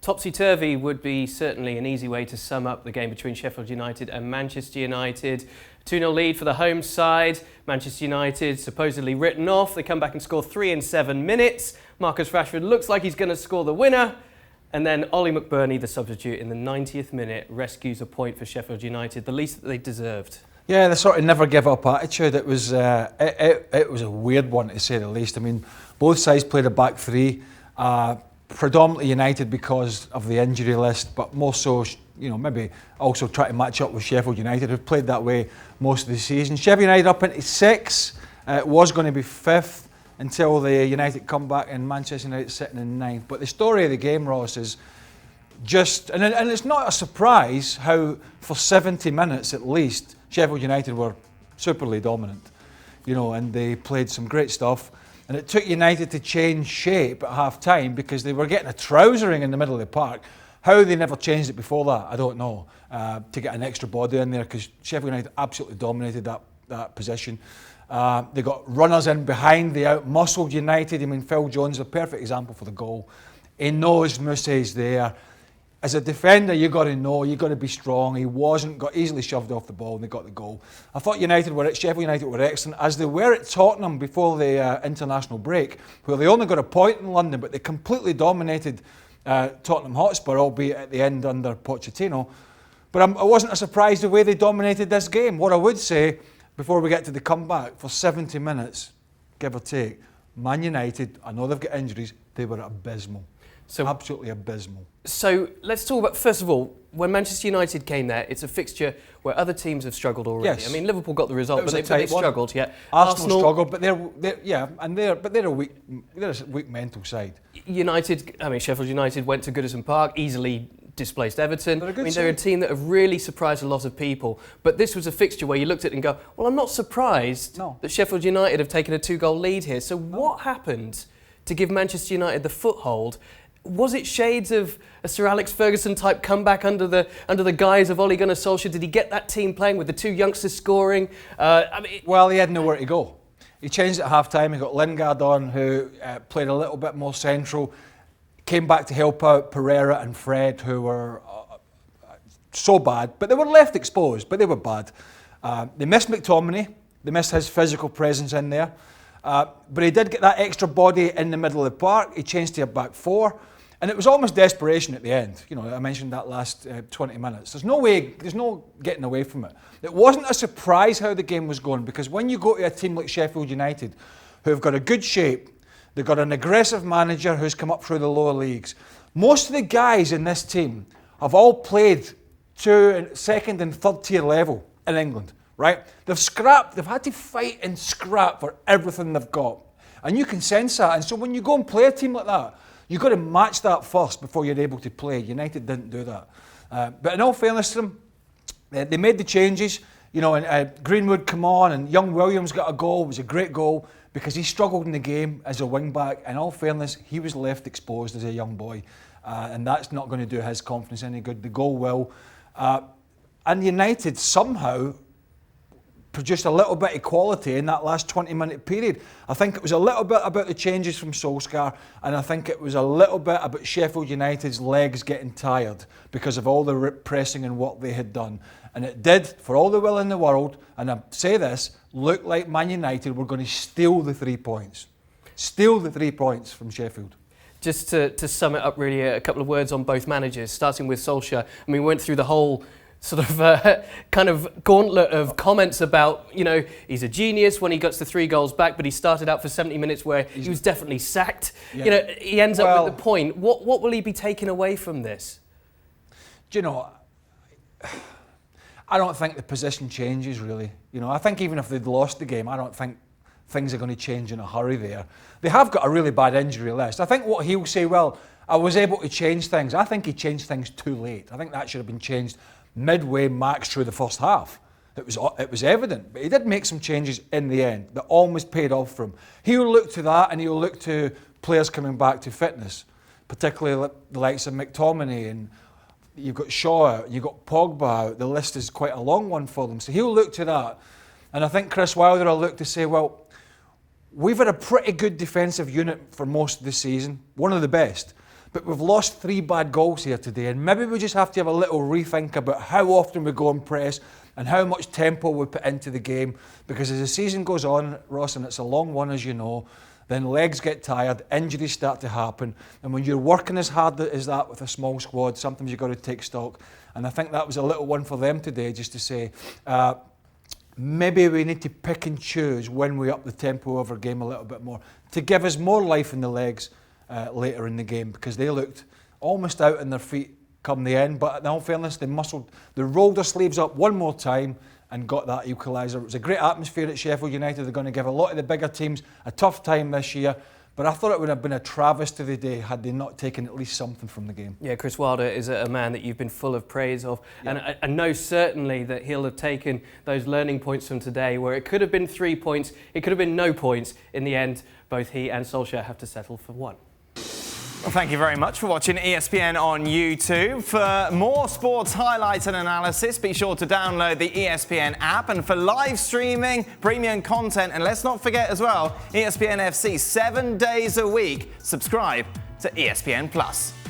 Topsy-turvy would be certainly an easy way to sum up the game between Sheffield United and Manchester United. 2-0 lead for the home side. Manchester United supposedly written off. They come back and score 3 in 7 minutes. Marcus Rashford looks like he's going to score the winner. And then Ollie McBurnie, the substitute, in the 90th minute, rescues a point for Sheffield United, the least that they deserved. Yeah, the sort of never give up attitude. It was it was a weird one, to say the least. I mean, both sides played a back three, predominantly United because of the injury list, but more so, maybe also try to match up with Sheffield United, who've played that way most of the season. Sheffield United up into 6th, it was going to be 5th until the United come back, and Manchester United sitting in 9th. But the story of the game, Ross, is just, and it's not a surprise how for 70 minutes at least, Sheffield United were superly dominant, and they played some great stuff. And it took United to change shape at half-time because they were getting a trousering in the middle of the park. How they never changed it before that, I don't know, to get an extra body in there, because Sheffield United absolutely dominated that position. They got runners in behind, they out-muscled United. I mean, Phil Jones, a perfect example for the goal. He knows Mussé's there. As a defender, you've got to know, you've got to be strong. He got easily shoved off the ball and they got the goal. I thought Sheffield United were excellent, as they were at Tottenham before the international break, where they only got a point in London, but they completely dominated Tottenham Hotspur, albeit at the end under Pochettino. But it wasn't a surprise the way they dominated this game. What I would say, before we get to the comeback, for 70 minutes, give or take, Man United, I know they've got injuries, they were abysmal. So absolutely abysmal. So let's talk about, first of all, when Manchester United came there, it's a fixture where other teams have struggled already. Yes. I mean, Liverpool got the result, but they struggled. Yeah. Arsenal struggled, but they're a weak mental side. Sheffield United went to Goodison Park, easily displaced Everton. They're a team that have really surprised a lot of people. But this was a fixture where you looked at it and go, well, I'm not surprised that Sheffield United have taken a 2-goal lead here. So what happened to give Manchester United the foothold? Was it shades of a Sir Alex Ferguson type comeback under the guise of Ole Gunnar Solskjaer? Did he get that team playing with the two youngsters scoring? Well, he had nowhere to go. He changed at half-time. He got Lingard on, who played a little bit more central, came back to help out Pereira and Fred, who were so bad. But they were left exposed, but they were bad. They missed McTominay. They missed his physical presence in there. But he did get that extra body in the middle of the park. He changed to a back four. And it was almost desperation at the end. I mentioned that last 20 minutes. There's no getting away from it. It wasn't a surprise how the game was going, because when you go to a team like Sheffield United, who have got a good shape, they've got an aggressive manager who's come up through the lower leagues. Most of the guys in this team have all played to second and third tier level in England, right? They've had to fight and scrap for everything they've got. And you can sense that. And so when you go and play a team like that, you've got to match that first before you're able to play. United didn't do that. But in all fairness to them, they made the changes. And Greenwood come on, and young Williams got a goal. It was a great goal because he struggled in the game as a wing-back. In all fairness, he was left exposed as a young boy. And that's not going to do his confidence any good. The goal will. And United somehow produced a little bit of quality in that last 20-minute period. I think it was a little bit about the changes from Solskjaer, and I think it was a little bit about Sheffield United's legs getting tired because of all the pressing and what they had done. And it did, for all the will in the world, and I say this, look like Man United were going to steal the 3 points. Steal the 3 points from Sheffield. Just to sum it up really, a couple of words on both managers, starting with Solskjaer. We went through the whole sort of kind of gauntlet of comments about, he's a genius when he gets the 3 goals back, but he started out for 70 minutes where he was definitely sacked. Yeah. He ends up with the point. What will he be taking away from this? I don't think the position changes really. I think even if they'd lost the game, I don't think things are going to change in a hurry there. They have got a really bad injury list. I think what he'll say, I was able to change things. I think he changed things too late. I think that should have been changed midway max through the first half. It was evident, but he did make some changes in the end that almost paid off for him. He'll look to that, and he'll look to players coming back to fitness, particularly the likes of McTominay, and you've got Shaw out, you've got Pogba out. The list is quite a long one for them, so he'll look to that. And I think Chris Wilder will look to say, we've had a pretty good defensive unit for most of the season, one of the best. But we've lost 3 bad goals here today, and maybe we just have to have a little rethink about how often we go and press and how much tempo we put into the game, because as the season goes on, Ross, and it's a long one as you know, then legs get tired, injuries start to happen, and when you're working as hard as that with a small squad, sometimes you've got to take stock. And I think that was a little one for them today, just to say, maybe we need to pick and choose when we up the tempo of our game a little bit more, to give us more life in the legs later in the game, because they looked almost out on their feet come the end, but in all fairness, they rolled their sleeves up one more time and got that equaliser. It was a great atmosphere at Sheffield United. They're going to give a lot of the bigger teams a tough time this year, but I thought it would have been a travesty today had they not taken at least something from the game. Yeah, Chris Wilder is a man that you've been full of praise of, and I know certainly that he'll have taken those learning points from today, where it could have been 3 points, it could have been no points. In the end, both he and Solskjaer have to settle for 1. Well, thank you very much for watching ESPN on YouTube. For more sports highlights and analysis, be sure to download the ESPN app. And for live streaming, premium content, and let's not forget as well, ESPNFC 7 days a week. Subscribe to ESPN+.